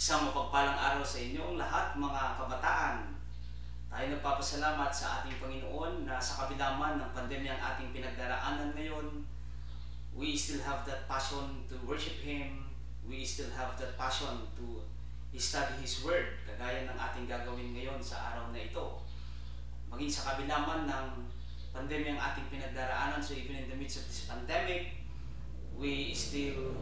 Isang mapagpalang araw sa inyong lahat, mga kabataan. Tayo nagpapasalamat sa ating Panginoon na sa kabila man ng pandemya ang ating pinagdaraanan ngayon, we still have that passion to worship Him. We still have that passion to study His Word, kagaya ng ating gagawin ngayon sa araw na ito. Maging sa kabila man ng pandemya ang ating pinagdaraanan, so even in the midst of this pandemic, we still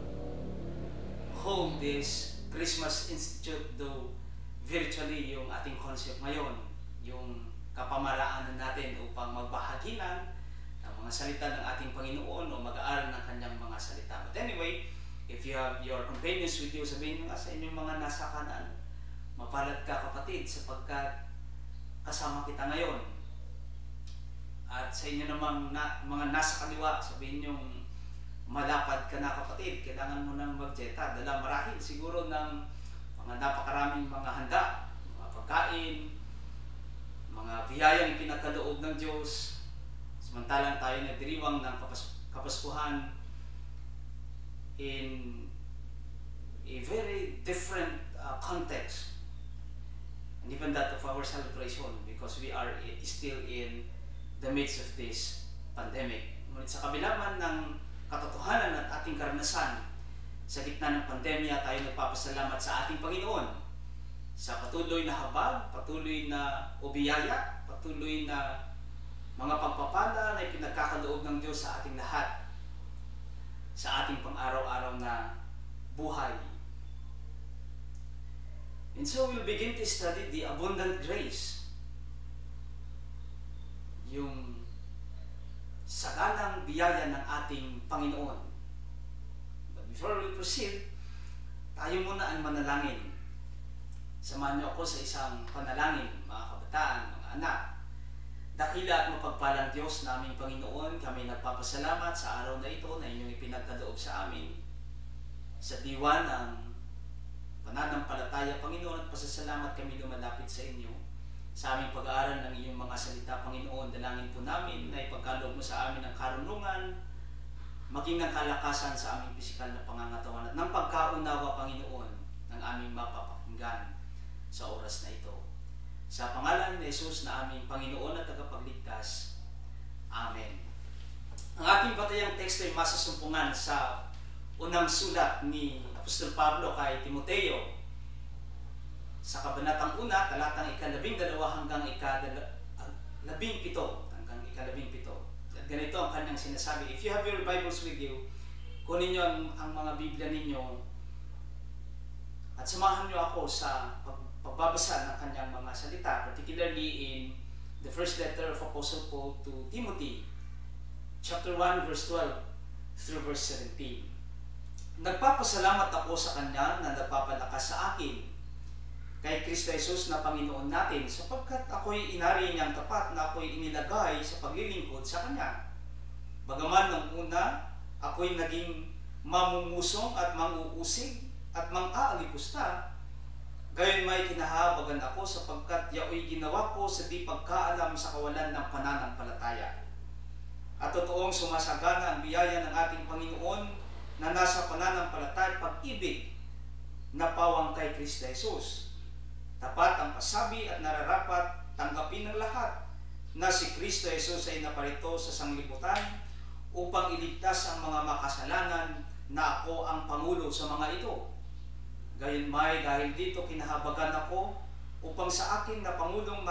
hold this Christmas Institute, though virtually yung ating concept ngayon, yung kapamaraanan natin upang magbahaginan ng mga salita ng ating Panginoon o mag-aaral ng kanyang mga salita. But anyway, if you have your companions with you, sabihin nyo nga sa inyong mga nasa kanan, mapalad ka kapatid sapagkat kasama kita ngayon. At sa inyo namang mga nasa kaliwa, sabihin nyo malapad ka na kapatid, kailangan mo nang magjeta, dala marahil siguro ng mga napakaraming mga handa, mga pagkain, mga biyayang ipinagkaloob ng Diyos, samantalang tayo nagdiriwang ng Kapaskuhan in a very different context, and even that of our celebration, because we are still in the midst of this pandemic. Ngunit sa kabila man ng katotohanan at ating karanasan, sa gitna ng pandemya, tayo nagpapasalamat sa ating Panginoon sa patuloy na habag, patuloy na ubiyaya, patuloy na mga pagpapala na ipinagkakaloob ng Diyos sa ating lahat, sa ating pang-araw-araw na buhay. And so we'll begin to study the abundant grace, yung sagalang biyaya ng ating Panginoon. But before we proceed, tayo muna ang manalangin. Samahan niyo ako sa isang panalangin, mga kabataan, mga anak. Dakila at mapagpalang Diyos naming Panginoon, kami nagpapasalamat sa araw na ito na inyong ipinagkaloob sa amin. Sa diwa ng pananampalataya, Panginoon, at pasasalamat kami lumalapit sa inyo. Sa aming pag-aaral ng iyong mga salita, Panginoon, dalangin po namin na ipagkaloob mo sa amin ang karunungan, maging ng kalakasan sa aming pisikal na pangangatawan at ng pagkaunawa, Panginoon, ng aming mapapakinggan sa oras na ito. Sa pangalan ni Jesus na aming Panginoon at tagapagligtas. Amen. Ang ating batayang teksto ay masasumpungan sa unang sulat ni Apostol Pablo kay Timoteo, sa kabanatang 1, talatang 12 hanggang 17. At ganito ang kanyang sinasabi. If you have your Bibles with you, kunin nyo ang mga Biblia ninyo at samahan nyo ako sa pagbabasa ng kanyang mga salita, particularly in the first letter of Apostle Paul to Timothy, chapter 1, verse 12 through verse 17. Nagpapasalamat ako sa kanya na nagpapalakas sa akin kay Kristo Jesus na Panginoon natin, sapagkat ako'y inari niyang tapat na ako'y inilagay sa paglilingkod sa Kanya. Bagaman nung una, ako'y naging mamumusong at manguusig at mang-aalipusta, gayon may kinahabagan ako sapagkat yaoy ginawa ko sa di pagkaalam sa kawalan ng pananampalataya. At totoong sumasagana ang biyaya ng ating Panginoon na nasa pananampalataya pag-ibig na pawang kay Kristo Jesus. Tapat ang pasabi at nararapat tanggapin ng lahat na si Kristo Jesus ay naparito sa sanglibutan upang iligtas ang mga makasalanan na ako ang pangulo sa mga ito. Gayunmay dahil dito kinahabagan ako upang sa akin na pangulong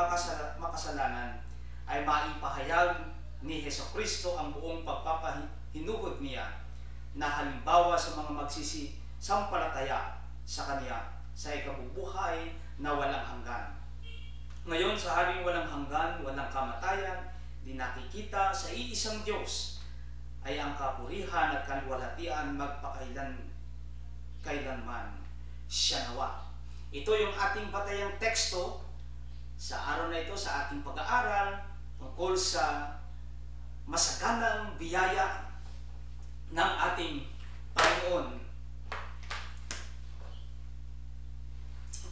makasalanan ay maipahayag ni Hesukristo ang buong pagpapahinuhod niya na halimbawa sa mga magsisisampalataya sa Kanya sa ikabubuhay na walang hanggan. Ngayon sa haring walang hanggan, walang kamatayan, di nakikita sa iisang Diyos ay ang kapurihan at kaluwalhatian magpakailanman. Siya nawa. Ito yung ating batayang teksto sa araw na ito, sa ating pag-aaral tungkol sa masaganang biyaya ng ating Panginoon,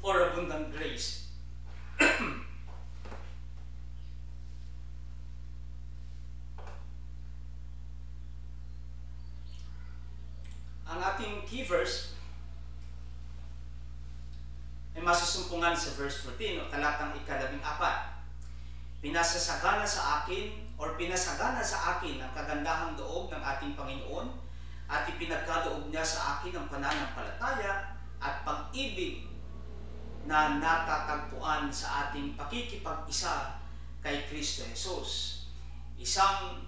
or abundant grace. Ang ating key verse may masusumpungan sa verse 14 o talatang 14. Pinasasagana sa akin sa akin ang kagandahang loob ng ating Panginoon at ipinagkaloob niya sa akin ang pananampalataya at pag-ibig na natatagpuan sa ating pakikipag-isa kay Kristo Jesus. Isang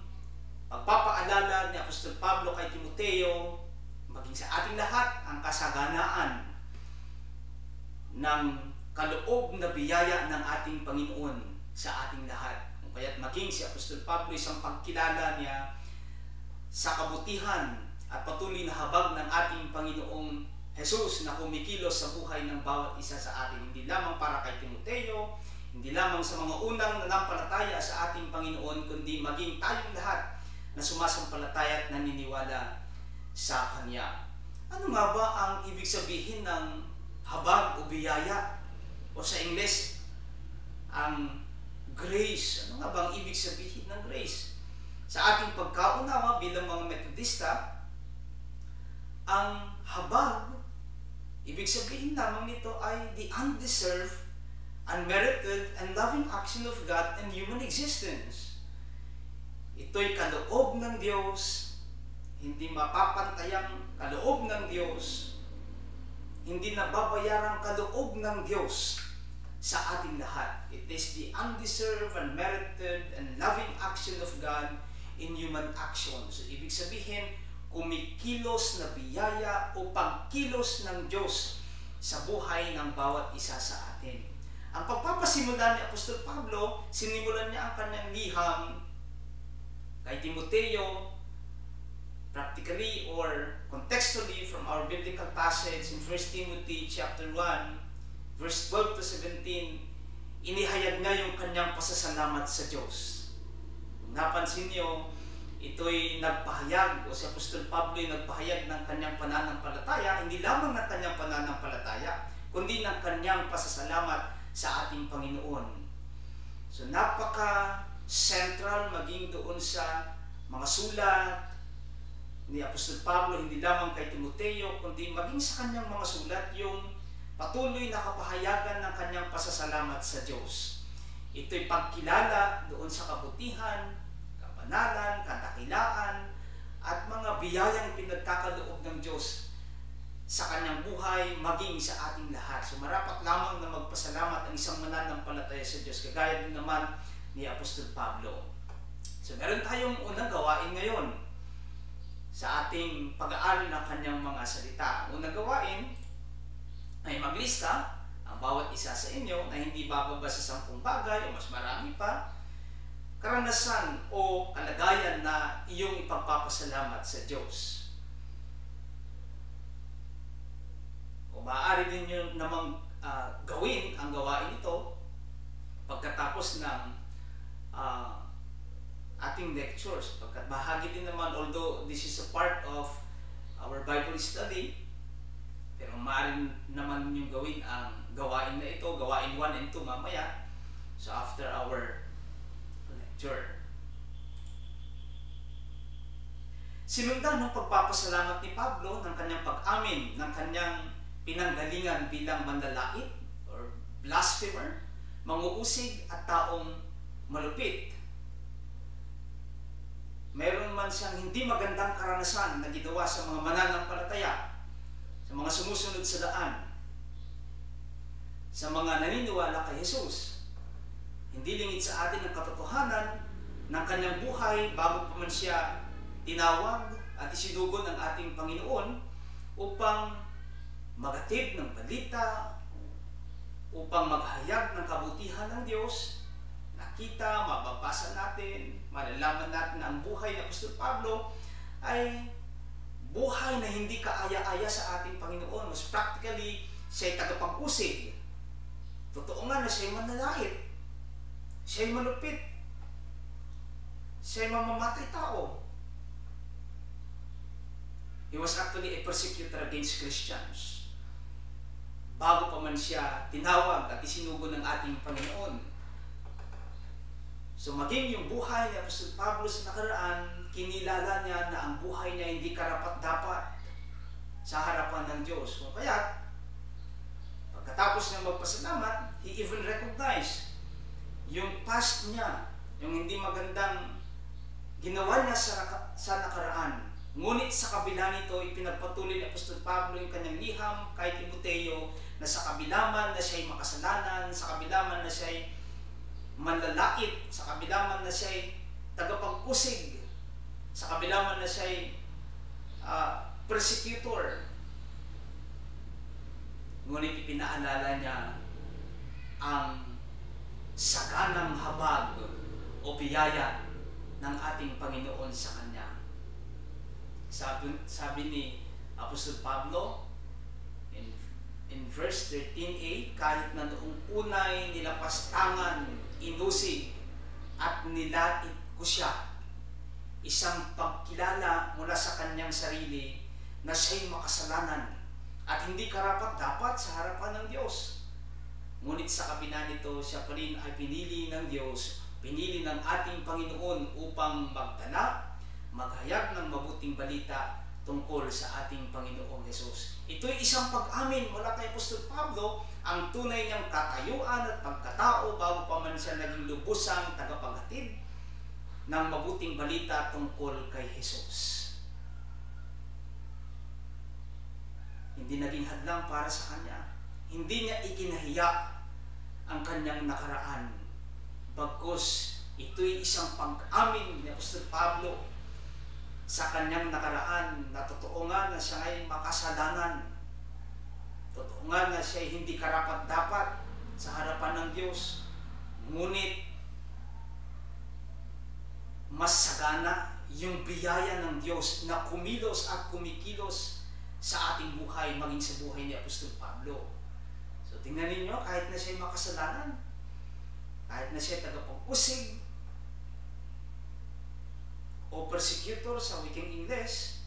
pagpapaalala ni Apostol Pablo kay Timoteo, maging sa ating lahat, ang kasaganaan ng kaloob na biyaya ng ating Panginoon sa ating lahat. Kung kaya't maging si Apostol Pablo isang pagkilala niya sa kabutihan at patuloy na habag ng ating Panginoong Jesus na kumikilos sa buhay ng bawat isa sa atin. Hindi lamang para kay Timoteo, hindi lamang sa mga unang nanampalataya sa ating Panginoon, kundi maging tayong lahat na sumasampalataya at naniniwala sa Kanya. Ano nga ba ang ibig sabihin ng habag o biyaya? O sa Ingles, ang grace. Ano nga ba ang ibig sabihin ng grace? Sa ating pagkaunawa bilang mga Metodista, ang habag, ibig sabihin lamang nito ay the undeserved, unmerited, and loving action of God in human existence. Ito'y kaloob ng Diyos, hindi mapapantayang kaloob ng Diyos, hindi nababayarang kaloob ng Diyos sa ating lahat. It is the undeserved, unmerited, and loving action of God in human action. So, ibig sabihin, kumikilos na biyaya o pagkilos ng Diyos sa buhay ng bawat isa sa atin. Ang pagpapasimula ni Apostol Pablo, sinimulan niya ang kanyang liham kay Timoteo, practically or contextually from our biblical passage in 1 Timothy chapter 1, verse 12 to 17, inihayag niya yung kanyang pasasalamat sa Diyos. Kung napansin niyo, ito'y nagpahayag, o si Apostol Pablo ay nagpahayag ng kanyang pananampalataya, hindi lamang ng kanyang pananampalataya, kundi ng kanyang pasasalamat sa ating Panginoon. So napaka-central maging doon sa mga sulat ni Apostol Pablo, hindi lamang kay Timoteo, kundi maging sa kanyang mga sulat, yung patuloy na kapahayagan ng kanyang pasasalamat sa Diyos. Ito'y pagkilala doon sa kabutihan, kapanalan, kadakilaan, at mga biyayang pinagkakaloob ng Diyos sa kanyang buhay, maging sa ating lahat. So marapat lamang na magpasalamat ang isang mananampalataya sa Diyos, kagaya din naman ni Apostol Pablo. So meron tayong unang gawain ngayon sa ating pag-aaral ng kanyang mga salita. Ang unang gawain ay maglista ang bawat isa sa inyo na hindi bababa sa 10 bagay o mas marami pa, karanasan o kalagayan na iyong ipagpapasalamat sa Diyos. O maaari din nyo namang gawin ang gawain ito pagkatapos ng ating lectures. Pagkat bahagi din naman, although this is a part of our Bible study, pero maaari naman yung gawin ang gawain na ito, gawain 1 and 2 mamaya. So after our lecture. Sinundan ng pagpapasalamat ni Pablo ng kanyang pag-amin, ng kanyang pinanggalingan bilang manlalait or blasphemer, manguusig at taong malupit. Meron man siyang hindi magandang karanasan na ginawa sa mga mananampalataya, sa mga sumusunod sa daan, sa mga naniniwala kay Jesus. Hindi lingid sa atin ang katotohanan ng kanyang buhay bago pa man siya tinawag at isinugon ng ating Panginoon upang magatid ng balita, upang maghayag ng kabutihan ng Diyos. Nakita, mababasa natin, malalaman natin na ang buhay ni Apostol Pablo ay buhay na hindi kaaya-aya sa ating Panginoon. Mas practically, siya'y tagapag-usig. Totoo nga na siya'y manlalait. Siya'y malupit. Siya'y mamamatay tao. He was actually a persecutor against Christians. Bago pa man siya tinawag at isinugo ng ating Panginoon. So maging yung buhay ni Apostol Pablo sa nakaraan, kinilala niya na ang buhay niya hindi karapat-dapat sa harapan ng Diyos. Kung kaya, Pagkatapos niya magpasalamat, he even recognized yung past niya, yung hindi magandang ginawa niya sa nakaraan. Ngunit sa kabila nito, ipinagpatuloy ni Apostol Pablo yung kanyang liham kay Timoteo na sa kabila man na siya'y makasalanan, sa kabila man na siya'y manlalait, sa kabila man na siya'y tagapagkusig, sa kabila man na siya'y persecutor, ngunit ipinaalala niya ang saganang habag o biyaya ng ating Panginoon sa kanya. Sabi ni Apostol Pablo in verse 13a, kahit na noong unay nilapastangan, inusig at nilait ko siya, isang pagkilala mula sa kanyang sarili na siya'y makasalanan at hindi karapat-dapat sa harapan ng Diyos. Ngunit sa kabila nito, siya pa rin ay pinili ng Diyos, pinili ng ating Panginoon upang magdala, maghayag ng mabuting balita tungkol sa ating Panginoong Hesus. Ito'y isang pag-amin mula kay Apostol Pablo, ang tunay niyang katayuan at pagkatao bago pa man siya naging lubusang tagapaghatid ng mabuting balita tungkol kay Hesus. Hindi naging hadlang para sa kanya. Hindi niya ikinahiya ang kanyang nakaraan. Bagkus, ito'y isang pag-amin ni Apostol Pablo sa kanyang nakaraan na totoo nga na siya ay makasalanan. Totoo nga na siya ay hindi karapat-dapat sa harapan ng Diyos. Ngunit, mas sagana yung biyaya ng Diyos na kumilos at kumikilos sa ating buhay, maging sa buhay ni Apostol Pablo. So tingnan ninyo, kahit na siya makasalanan, kahit na siya tagapag-usig o persecutor sa wikang Ingles,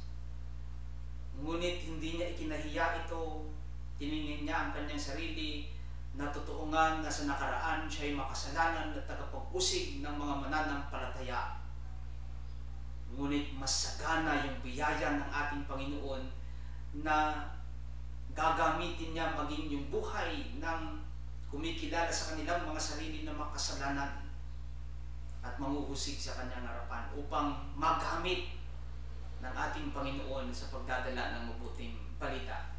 ngunit hindi niya ikinahiya ito. Tiningin niya ang kanyang sarili na totoo nga na sa nakaraan siya ay makasalanan at tagapag-usig ng mga mananampalataya. Ngunit mas sagana yung biyaya ng ating Panginoon na gagamitin niya maging yung buhay ng kumikilala sa kanilang mga sarili na makasalanan at manguhusig sa kanyang harapan upang magamit ng ating Panginoon sa pagdadala ng mabuting balita.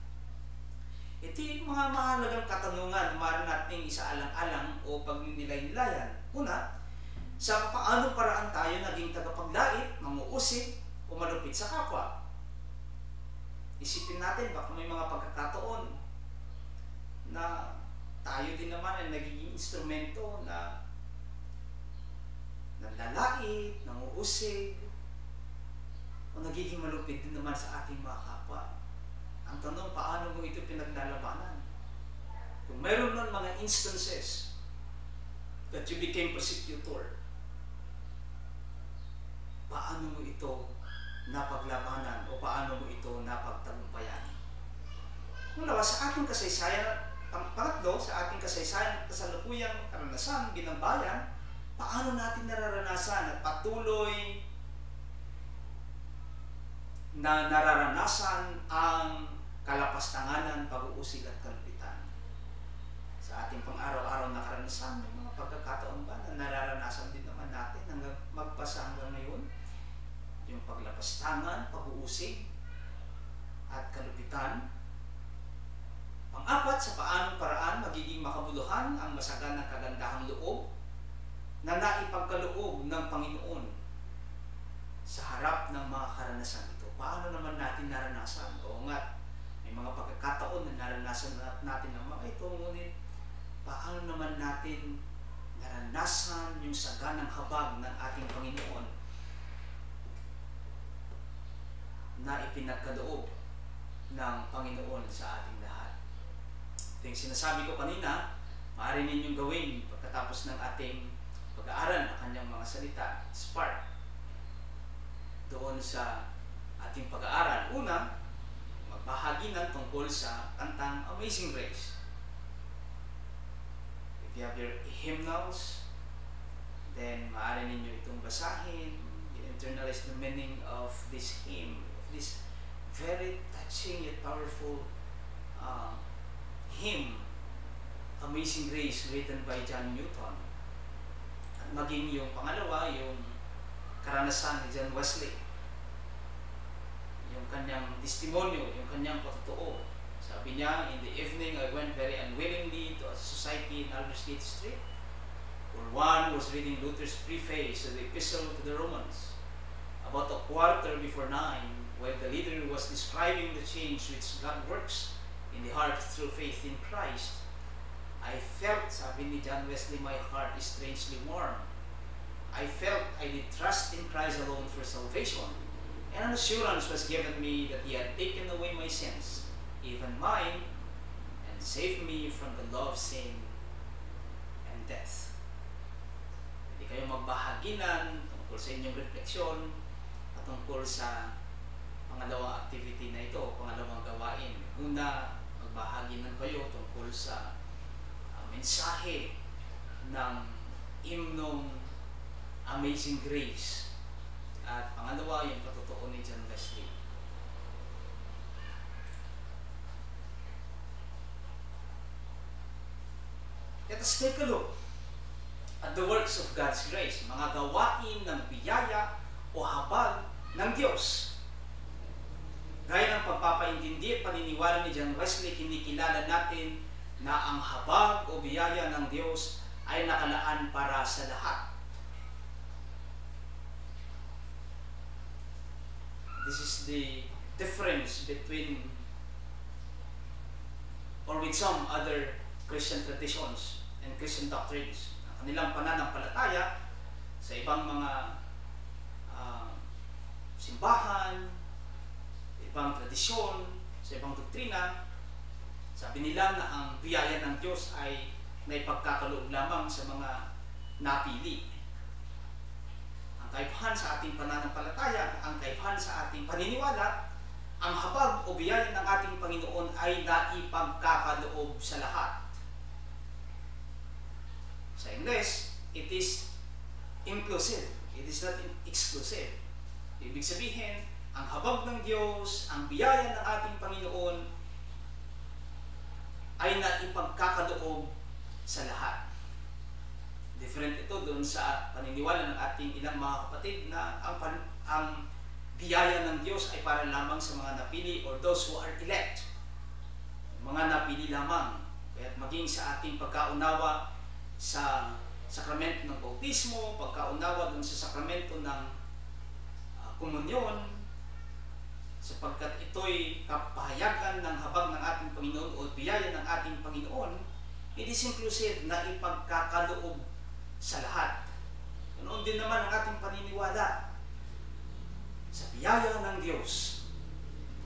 Ito yung mga mahalagang katanungan na maaari nating isaalang-alang o pagninilay-nilayan. Una, sa paanong paraan tayo naging tagapaglait, manguusig o malupit sa kapwa? Isipin natin, baka may mga pagkakataon na tayo din naman ay nagiging instrumento na naglalait, nanguusig, o nagiging malupit din naman sa ating mga kapwa. Ang tanong, paano mo ito pinaglalabanan? Kung mayroon nun mga instances that you became persecutor, paano mo ito napaglabanan o paano mo ito napagtagumpayan? Mula sa ating kasaysayan, pangatlo, sa ating kasaysayan, kasalukuyang karanasan bilang bayan, paano natin nararanasan at patuloy na nararanasan ang kalapastanganan, pag-uusig at kalupitan? Sa ating pang-araw-araw na karanasan, may mga pagkakataon ba na nararanasan din naman natin hanggang magpasa hanggang ngayon? Yung paglapastangan, pag-uusig at kalupitan. Pang-apat, sa paanong paraan magiging makabuluhan ang masaganang kagandahang loob na naipagkaloob ng Panginoon sa harap ng mga karanasan ito. Paano naman natin naranasan? Oo nga, may mga pagkakataon na naranasan natin ang mga ito, ngunit paano naman natin naranasan yung saganang habag ng ating Panginoon na ipinagkaloob ng Panginoon sa ating lahat? Ito yung sinasabi ko kanina, maaari ninyong gawin pagkatapos ng ating pag-aaral ng kanyang mga salita, spark doon sa ating pag-aaral. Una, magbahaginan tungkol sa kantang Amazing Grace. If you have your hymnals, then maaari ninyo itong basahin, internalize the meaning of this hymn, this very touching yet powerful hymn Amazing Grace written by John Newton. At maging yung pangalawa, yung karanasan ni John Wesley. Yung kanyang testimonyo, yung kanyang patotoo. Sabi niya, in the evening, I went very unwillingly to a society in Aldersgate Street, where one was reading Luther's preface to the Epistle to the Romans. About 9:15, while the leader was describing the change which God works in the heart through faith in Christ, I felt, sabi ni John Wesley, my heart is strangely warm. I felt I did trust in Christ alone for salvation, and an assurance was given me that He had taken away my sins, even mine, and saved me from the law of sin and death. Hindi kayo magbahaginan tungkol sa inyong refleksyon at tungkol sa pangalawang activity na ito, pangalawang gawain. Una, magbahaginan kayo tungkol sa mensahe ng himnong Amazing Grace. At pangalawa, yung patotoo ni John Wesley. Let us take a look at the works of God's grace, mga gawain ng biyaya o habag ng Diyos. Gaya ng pagpapaintindi at paniniwala ni John Wesley, kinikilala natin na ang habag o biyaya ng Diyos ay nakalaan para sa lahat. This is the difference between or with some other Christian traditions and Christian doctrines. Ang kanilang pananampalataya sa ibang mga simbahan, ibang tradisyon, sa ibang doktrina, sabi nila na ang biyaya ng Diyos ay naipagkakaloob lamang sa mga napili. Ang kaibahan sa ating pananampalataya, ang kaibahan sa ating paniniwala, ang habag o biyaya ng ating Panginoon ay naipagkakaloob sa lahat. Sa Ingles, it is inclusive. It is not exclusive. Ibig sabihin, ang habag ng Diyos, ang biyaya ng ating Panginoon ay naipagkakaloob sa lahat. Different ito doon sa paniniwala ng ating ilang mga kapatid na ang biyaya ng Diyos ay para lamang sa mga napili or those who are elect. Mga napili lamang. Kaya maging sa ating pagkaunawa sa sakramento ng bautismo, pagkaunawa doon sa sakramento ng komunyon, sapagkat ito'y kapahayagan ng habag ng ating Panginoon o biyaya ng ating Panginoon, it is inclusive na ipagkakaloob sa lahat. Ganoon din naman ang ating paniniwala sa biyaya ng Diyos.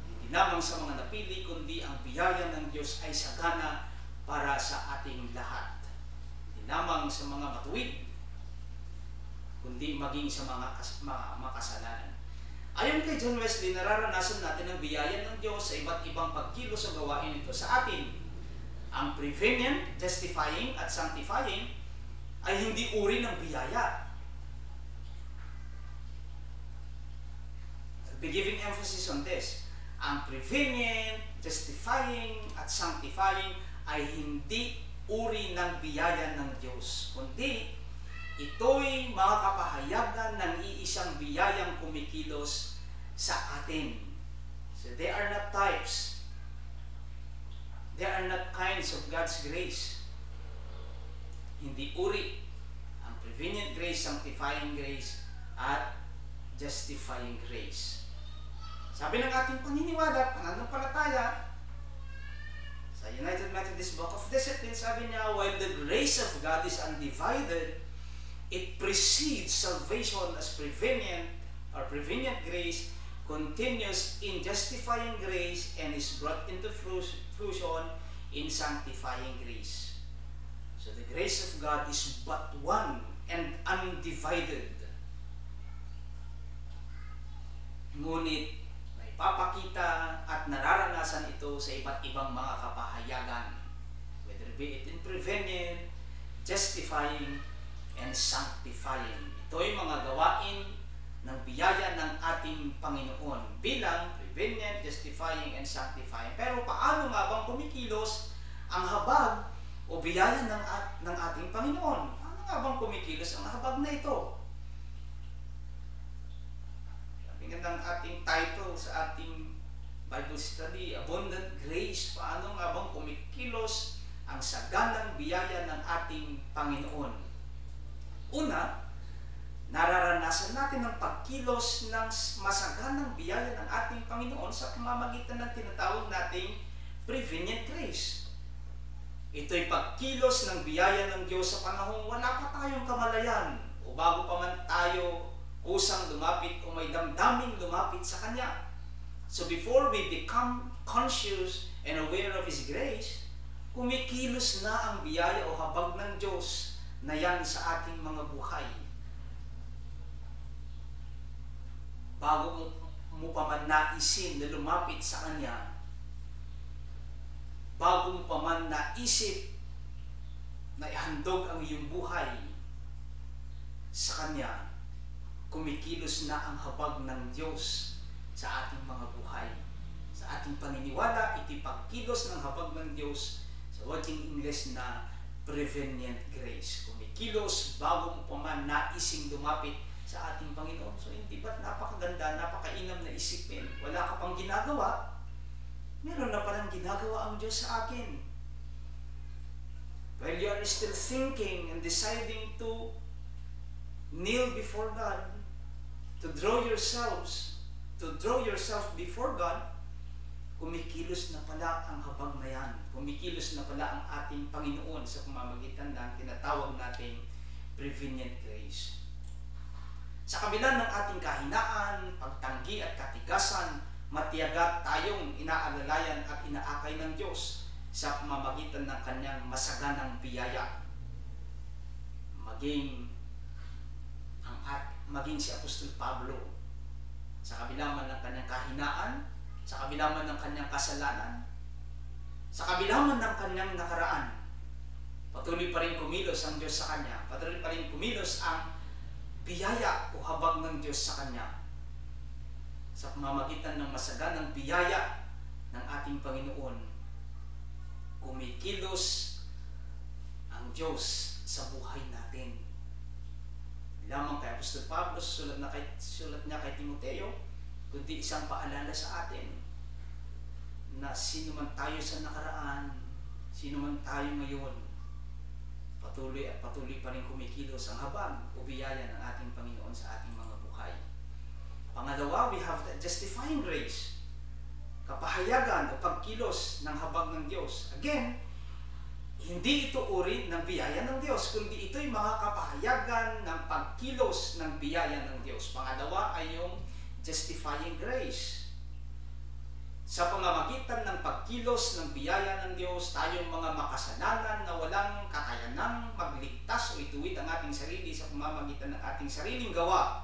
Hindi lamang sa mga napili, kundi ang biyaya ng Diyos ay sagana para sa ating lahat. Hindi lamang sa mga matuwid, kundi maging sa mga makasalanan. Ayon kay John Wesley, nararanasan natin ang biyaya ng Diyos sa iba't ibang pagkilos o gawain ito sa atin. Ang prevenient, justifying, at sanctifying ay hindi uri ng biyaya. I'll be giving emphasis on this. Ang prevenient, justifying, at sanctifying ay hindi uri ng biyaya ng Diyos, kundi ito'y mga kapahayagan ng iisang biyayang kumikilos sa atin. So they are not types. They are not kinds of God's grace. Hindi uri ang prevenient grace, sanctifying grace, at justifying grace. Sabi ng ating paniniwala, pananampalataya, sa United Methodist Book of Discipline, sabi niya, while the grace of God is undivided, it precedes salvation as prevenient or prevenient grace, continues in justifying grace, and is brought into fruition in sanctifying grace. So the grace of God is but one and undivided. Ngunit naipapakita at nararanasan ito sa iba't ibang mga kapahayagan, whether be it in prevenient, justifying, and sanctifying. Ito ay mga gawain ng biyaya ng ating Panginoon bilang prevenient, justifying, and sanctifying. Pero paano nga bang kumikilos ang habag o o biyaya ng ating Panginoon. Ano nga bang kumikilos ang habag na ito? Sabi nga ng ating title sa ating Bible study, Abundant Grace. Paano nga bang kumikilos ang saganang biyaya ng ating Panginoon? Una, nararanasan natin ang pagkilos ng masaganang biyaya ng ating Panginoon sa pamamagitan ng tinatawag nating prevenient grace. Ito'y pagkilos ng biyaya ng Diyos sa panahong wala pa tayong kamalayan o bago pa man tayo kusang lumapit o may damdaming lumapit sa Kanya. So before we become conscious and aware of His grace, kumikilos na ang biyaya o habag ng Diyos na yan sa ating mga buhay. Bago mo pa man naisin na lumapit sa Kanya, bago mo pa man naisip na ihandog ang iyong buhay sa Kanya, kumikilos na ang habag ng Diyos sa ating mga buhay. Sa ating paniniwala, itipagkilos ng habag ng Diyos sa wording English na prevenient grace. Kumikilos bago mo pa man naising lumapit sa ating Panginoon. So hindi ba't napakaganda, napakainam na isipin? Wala ka pang ginagawa, meron na palang ginagawa ang Diyos sa akin. While you are still thinking and deciding to kneel before God, to draw yourself before God, kumikilos na pala ang habag na yan. Kumikilos na pala ang ating Panginoon sa pamamagitan ng tinatawag nating prevenient grace. Sa kabila ng ating kahinaan, pagtanggi at katigasan, matiyagat tayong inaalalayan at inaakay ng Diyos sa pamamagitan ng Kanyang masaganang biyaya. Maging si Apostol Pablo, sa kabila man ng kanyang kahinaan, sa kabila man ng kanyang kasalanan, sa kabila man ng kanyang nakaraan, patuloy pa rin kumilos ang Diyos sa kanya, patuloy pa rin kumilos ang biyaya o habag ng Diyos sa kanya sa pamamagitan ng masaganang biyaya ng ating Panginoon. Kumikilos ang Diyos sa buhay natin. Lamang kay Apostol Pablo, sulat niya kay Timoteo, kundi isang paalala sa atin na sino man tayo sa nakaraan, sino man tayo ngayon, patuloy pa rin kumikilos ang habag o biyaya ng ating Panginoon sa ating mga buhay. Pangalawa, we have the justifying grace, kapahayagan o pagkilos ng habag ng Diyos. Again, hindi ito uri ng biyaya ng Diyos, kundi ito'y mga kapahayagan ng pagkilos ng biyaya ng Diyos. Pangalawa ay yung justifying grace. Sa pamamagitan ng pagkilos ng biyaya ng Diyos, tayong mga makasalanan na walang kakayanang magligtas o ituwid ang ating sarili sa pamamagitan ng ating sariling gawa,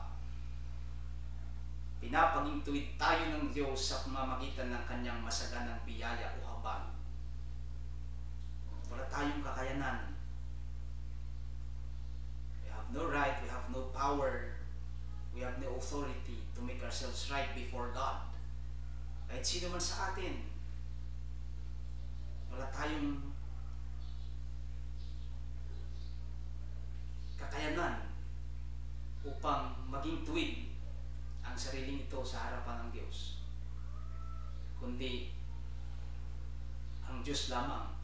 pinapagituwid tayo ng Diyos sa pamamagitan ng Kanyang masaganang biyaya o habag. Wala tayong kakayanan. We have no right, we have no power, we have no authority to make ourselves right before God. Kahit sino man sa atin, wala tayong kakayanan upang maging tuwid ang sariling ito sa harapan ng Diyos. Kundi ang Diyos lamang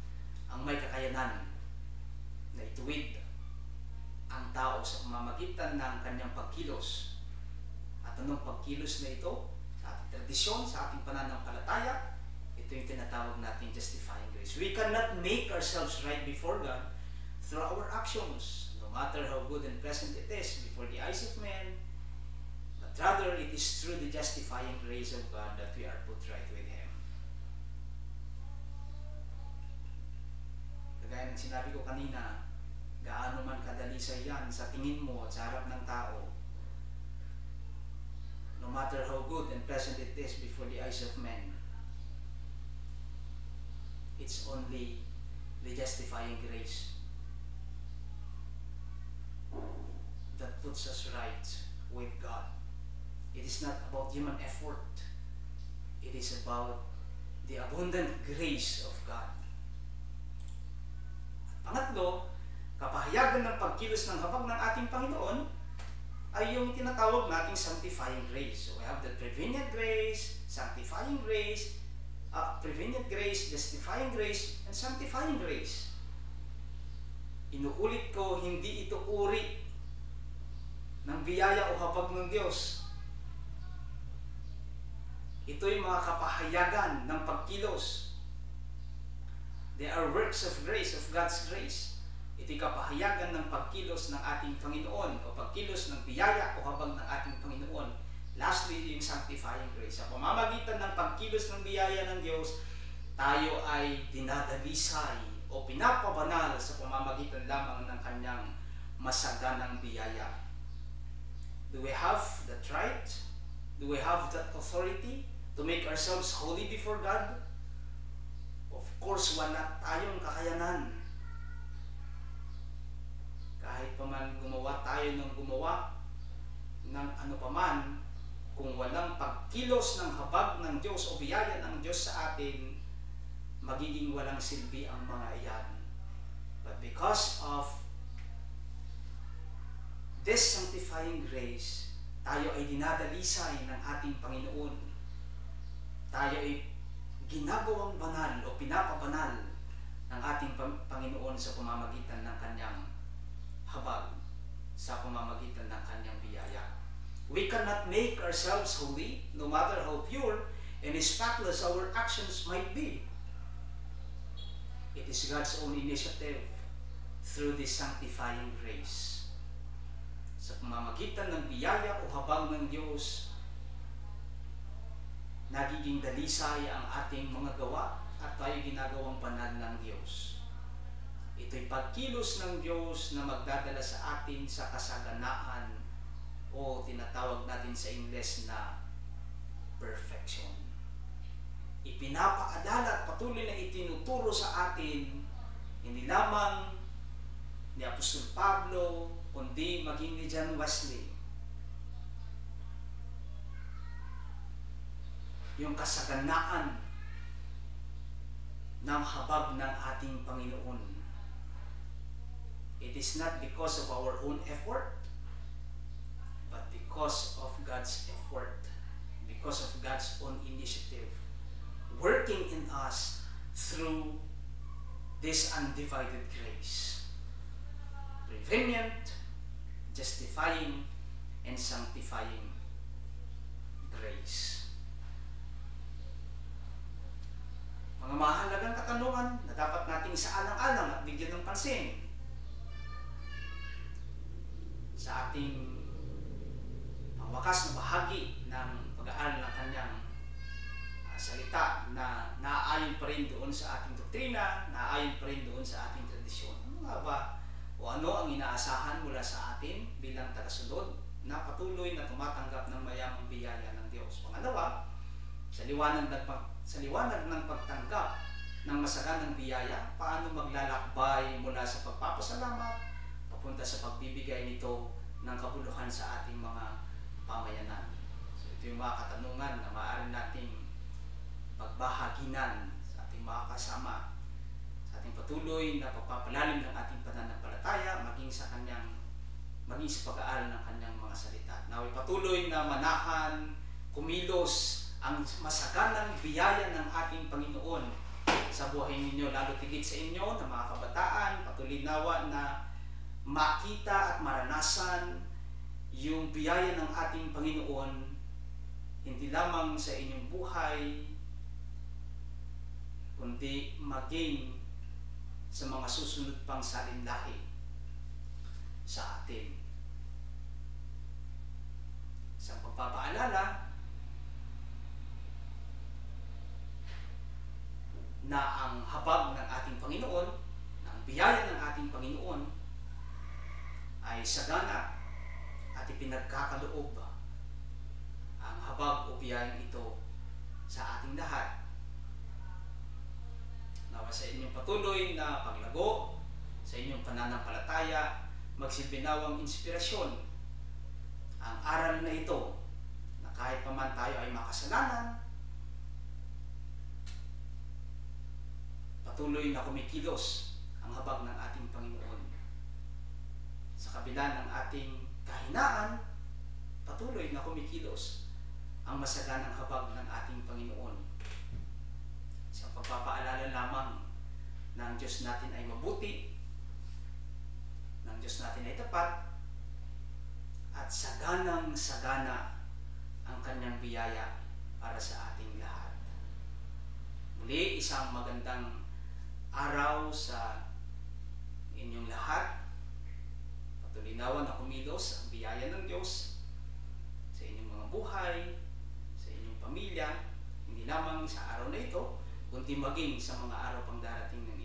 ang may kakayanan na ituwid ang tao sa pamamagitan ng kanyang pagkilos. At anong pagkilos na ito? Sa ating tradisyon, sa ating pananampalataya, ito yung tinatawag natin justifying grace. We cannot make ourselves right before God through our actions, no matter how good and pleasant it is before the eyes of men, but rather it is through the justifying grace of God that we are put right with Him. Kagaya ng sinabi ko kanina, gaano man kadalisay yan sa tingin mo at sa harap ng tao, no matter how good and pleasant it is before the eyes of men, it's only the justifying grace that puts us right with God. It is not about human effort. It is about the abundant grace of God. Pangatlo, kapahayagan ng pagkilos ng habag ng ating Panginoon ay yung tinatawag nating sanctifying grace. So we have the prevenient grace, sanctifying grace, prevenient grace, justifying grace, and sanctifying grace. Inuulit ko, hindi ito uri ng biyaya o habag ng Diyos. Ito'y mga kapahayagan ng pagkilos. They are works of grace, of God's grace. Ito'y kapahayagan ng pagkilos ng ating Panginoon o pagkilos ng biyaya o habag ng ating Panginoon. Lastly, yung sanctifying grace. Sa pamamagitan ng pagkilos ng biyaya ng Diyos, tayo ay dinadalisay o pinapabanal sa pamamagitan lamang ng kanyang masaganang biyaya. Do we have that right? Do we have that authority to make ourselves holy before God? Of course, wala tayong kakayanan. Kahit pa man gumawa tayo ng gumawa ng ano paman, kung walang pagkilos ng habag ng Diyos o biyaya ng Diyos sa atin, magiging walang silbi ang mga iyan. But because of this sanctifying grace, tayo ay dinadalisay ng ating Panginoon. Tayo ay ginagawang banal o pinapabanal ng ating Panginoon sa pamamagitan ng kanyang habag, sa pamamagitan ng kanyang biyaya. We cannot make ourselves holy, no matter how pure and spotless our actions might be. It is God's own initiative through this sanctifying grace. Sa pamamagitan ng biyaya o habag ng Diyos, nagiging dalisay ang ating mga gawa at tayo ginagawang banal ng Diyos. Ito'y pagkilos ng Diyos na magdadala sa atin sa kasaganaan o tinatawag natin sa Ingles na perfection. Ipinapaalala at patuloy na itinuturo sa atin, hindi lamang ni Apostol Pablo, kundi maging ni John Wesley. Yung kasaganaan ng habag ng ating Panginoon. It is not because of our own effort, but because of God's effort, because of God's own initiative, working in us through this undivided grace. Prevenient, justifying, and sanctifying grace. Mga mahalagang katanungan na dapat nating isaalang-alang at bigyan ng pansin sa ating pangwakas na bahagi ng pag-aaral ng kanyang salita na naaayon pa rin doon sa ating doktrina, naaayon pa rin doon sa ating tradisyon. Ano nga ba? O ano ang inaasahan mula sa atin bilang tagasunod na patuloy na tumatanggap ng mayamang biyaya ng Diyos? Pangalawa, sa liwanag ng pagtanggap ng masaganang biyaya, paano maglalakbay mula sa pagpapasalamat papunta sa pagbibigay nito ng kabuluhan sa ating mga pamayanan. So ito yung mga katanungan na maaari nating pagbahaginan sa ating mga kasama sa ating patuloy na pagpapalalim ng ating pananampalataya maging sa pag-aaral ng kanyang mga salita. Nawa'y patuloy na manahan, kumilos ang masaganang biyaya ng ating Panginoon sa buhay ninyo, lalo tigit sa inyo na mga kabataan, patuloy nawa na makita at maranasan yung biyaya ng ating Panginoon hindi lamang sa inyong buhay, kundi maging sa mga susunod pang salinlahi sa atin. Sa pagpapaalala na ang habag ng ating Panginoon, na ang biyaya ng ating Panginoon ay sagana at ipinagkakaloob ang habag o biyayang ito sa ating lahat. Nawa sa inyong patuloy na paglago, sa inyong pananampalataya, magsilbi nawang inspirasyon ang aral na ito na kahit pa man tayo ay makasalanan, patuloy na kumikilos ang habag ng ating Panginoon. Sa kabila ng ating kahinaan, patuloy na kumikilos ang masaganang habag ng ating Panginoon. Sa pagpapaalala lamang na ang Diyos natin ay mabuti, ng Diyos natin ay tapat, at saganang-sagana ang kanyang biyaya para sa ating lahat. Muli, isang magandang araw sa inyong lahat. Patulinawan na kumilos ang biyaya ng Diyos sa inyong mga buhay, sa inyong pamilya, hindi lamang sa araw na ito, kundi maging sa mga araw pang darating ng